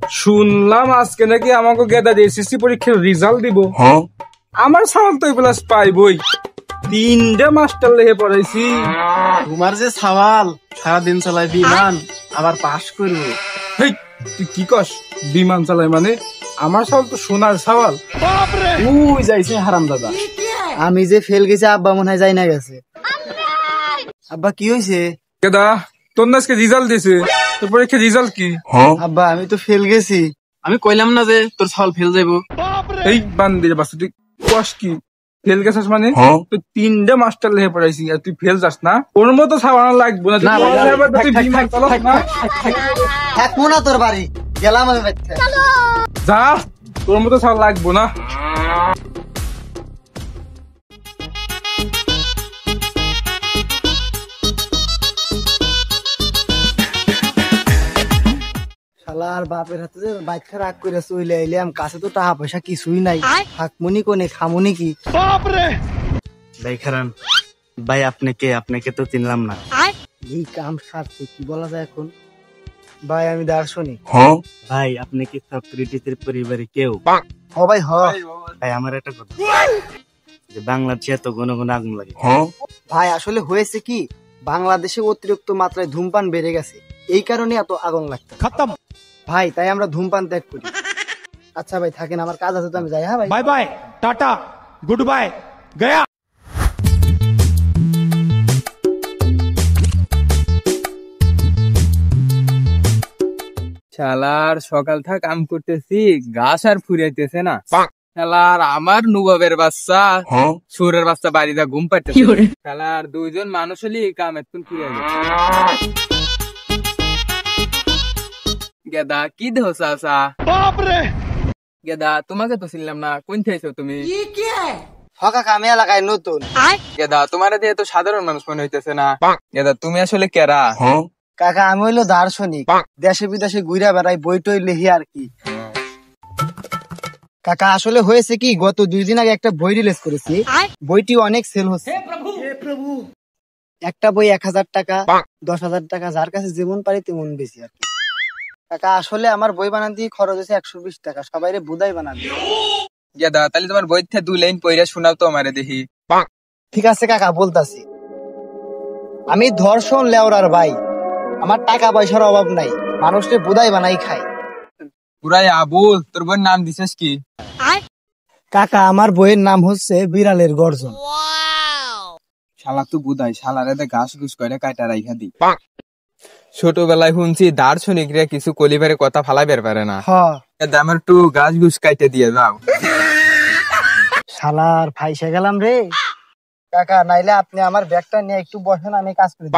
শুনলাম আজকে নাকি আমাকে গেদা এসএসসি পরীক্ষার রেজাল্ট দিব। আমার সাওয়াল তো প্লাস পাইবই, 3টে মাস্টার লেহে পড়াইছি। তোমার যে সাওয়াল সারাদিন চালাই বিমান, আবার পাস করবো। হেই, তুই কি কস বিমান চালাই মানে? আমার সাওয়াল তো সোনার সাওয়াল। ওই যাইছে হারাম দাদা। আমি যে ফেল গেছি, আব্বা মনে হয় যাই না গেছে। আব্বা কি হয়েছে? গেদা তোর না আজকে রেজাল্ট দিয়েছে, তোর পরীক্ষার রেজাল্ট কি? আব্বা আমি তো ফেল গেছি। আমি কইলাম না যে তোর সাওয়াল ফেল যাইবো। এই বান্দির বাচ্চা, তুই কস কি ফেল গেছিস মানে? তুই 3টে মাস্টার লেহে পড়াইছি আর তুই ফেল যাস না? ওর মতো সাওয়াল লাগবো না। তুই বিমান চালাস না? থাকবো না তোর বাড়ি, গেলাম আমি বাড়িতে। যা, তোর মতো সাওয়াল লাগবো না। শালার বাপের হাতে যে বাইকটা রাগ করে চলে আইলাম, কাছে তো টাকা পয়সা কিছুই নাই। থাকমুনি কোনে, খামুনি কি? ভাই খারান ভাই, আপনাকে তো চিনলাম না। এই কাম সারছে, কি বলা যায় এখন? ভাই আমি দার্শনিক। ভাই আপনি কি সক্রেটিসের পরিবারে কেউ? হ ভাই হ। ভাই আমার একটা কথা, যে বাংলাদেশে এত ঘন ঘন আগুন লাগে। ভাই আসলে হয়েছে কি, বাংলাদেশে অতিরিক্ত মাত্রায় ধূমপান বেড়ে গেছে, এই কারণে এত আগুন লাগছে। খতম ভাই, তাই আমরা ধূমপান ত্যাগ করি। আচ্ছা ভাই থাকেন, আমার কাজ আছে তো আমি যাই। হ্যাঁ ভাই, bye bye, tata, good bye, Gaya. শালার সকাল থেকে কাম করতেছি, গাছ আর ফুরাইতেছে না। শালার আমার নুবাবের বাচ্চা সুরের বাচ্চা বাড়িতে ঘুম পাইতেছে। শালার 2জন মানুষ হলি কাম এতক্ষণ ফুরিয়ে গেছে। গেদা কি দেহ চাচা? গেদা তোমাকে তো চিনলাম না, কোন থেকেছো তুমি? হকা কামে এলাকায় নতুন। গেদা তোমার দিয়ে তো সাধারণ মানুষ মনে হইতেছে না। গেদা তুমি আসলে কেরা? কাকা আমি হইলো দার্শনিক, দেশে বিদেশে ঘুরে বেড়াই, বই টই লিখি আর কি। কাকা আসলে হয়েছে কি, গত 2 দিন আগে একটা বই রিলিজ করেছি, বইটি অনেক সেল হচ্ছে। একটা বই 1000 টাকা, 10,000 টাকা, যার কাছে যেমন পারি তেমন বেশি আর কি। কাকা আসলে আমার বই বানাতে খরচ হয়েছে 120 টাকা, সবাইরে বুদাই বানাবে। গেদা তাহলে তোমার বই থেকে 2 লাইন পড়ে শোনাও তো আমারে দেখি। ঠিক আছে কাকা বলতাছি। আমি ধর্ষণ লেওরার ভাই, আমার টাকা পয়সার অভাব নাই, মানুষকে বুদাই বানাই খাই। পুরাই আবুল, তোর বইয়ের নাম দিছিস কি? কাকা আমার বইয়ের নাম হচ্ছে বিড়ালের গর্জন। শালা তো বুদাই, শালারে ঘাস ঘুষ করে কাটা রাইখা দি। ছোটবেলায় শুনছি দার্শনিকরা কিছু কলিবারে কথা ফালাইবার পারে না। আমার একটু গাছ ঘুষ কাইটে দিয়ে যাও। শালার ফাইসে গেলাম রে। কাকা নাইলে আপনি আমার ব্যাগটা নিয়ে একটু বসেন, আমি কাজ করি।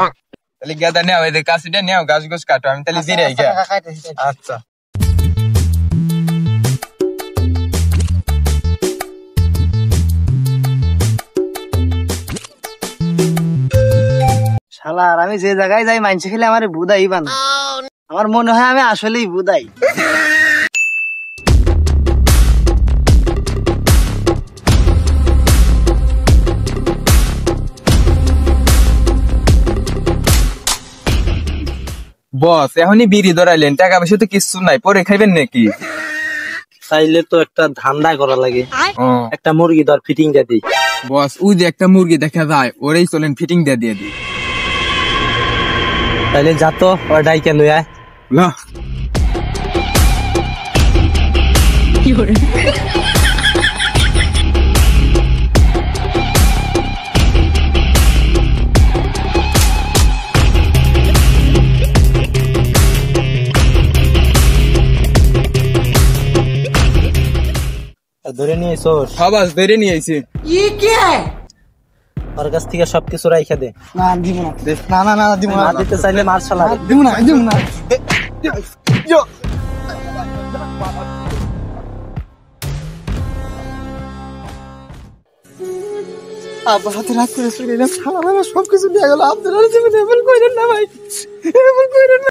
তাহলে গেদা নেও, এদের কাছিটা নেও, গাছ ঘুষ কাটো, আমি তাহলে জিরে গিয়া। আচ্ছা শালার আমি যে জায়গায় যাই মানছে খেলে আমার বুদাই বানা। আমার মনে হয় আমি আসলেই বুদাই। বস এখনই বিড়ি ধরাইলেন, টাকা পয়সা তো কিছু নাই, পরে খাইবেন নাকি? চাইলে তো একটা ধান্দা করা লাগে, একটা মুরগি ধর ফিটিং দিয়ে দিই। বস ওই যে একটা মুরগি দেখা যায়, ওরেই চলেন ফিটিং দিয়ে দিয়ে দিই। তাইলে যা তো ওটাই কেন আয়। ধরে নিয়ে এসো। সবাস ধরে নিয়ে আইছি। ওর কাছ থেকে সবকিছু রাইখা দে। না দিব না, না না না দিব না। দিতে চাইলে মার শালা দিব না, দিব না। আব্বা হাতে রাগ করে চলে এলাম, শালা আমার সবকিছু নিয়ে গেল। আপনারা জীবনে এমন করেন না ভাই, এমন করেন না।